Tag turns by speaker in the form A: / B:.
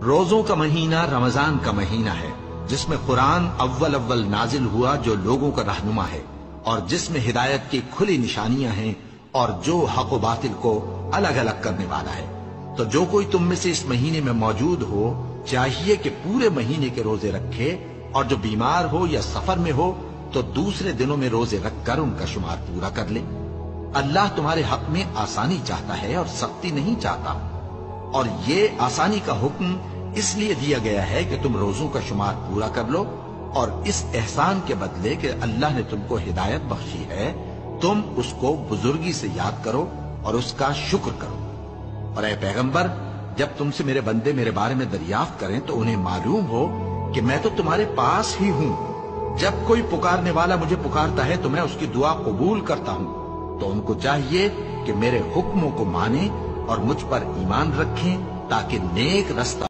A: روزوں کا مہینہ رمضان کا مہینہ ہے جس میں قرآن اول اول نازل ہوا جو لوگوں کا رہنما ہے اور جس میں ہدایت کی کھلی نشانیاں ہیں اور جو حق و باطل کو الگ الگ کرنے والا ہے۔ تو جو کوئی تم میں سے اس مہینے میں موجود ہو چاہیے کہ پورے مہینے کے روزے رکھے، اور جو بیمار ہو یا سفر میں ہو تو دوسرے دنوں میں روزے رکھ کر ان کا شمار پورا کر لے۔ اللہ تمہارے حق میں آسانی چاہتا ہے اور سختی نہیں چاہتا، اور یہ آسانی کا حکم اس لیے دیا گیا ہے کہ تم روزوں کا شمار پورا کر لو، اور اس احسان کے بدلے کہ اللہ نے تم کو ہدایت بخشی ہے تم اس کو بزرگی سے یاد کرو اور اس کا شکر کرو۔ اور اے پیغمبر، جب تم سے میرے بندے میرے بارے میں دریافت کریں تو انہیں معلوم ہو کہ میں تو تمہارے پاس ہی ہوں۔ جب کوئی پکارنے والا مجھے پکارتا ہے تو میں اس کی دعا قبول کرتا ہوں۔ تو ان کو چاہیے کہ میرے حکموں کو مانیں اور مجھ پر ایمان رکھیں تاکہ نیک رستہ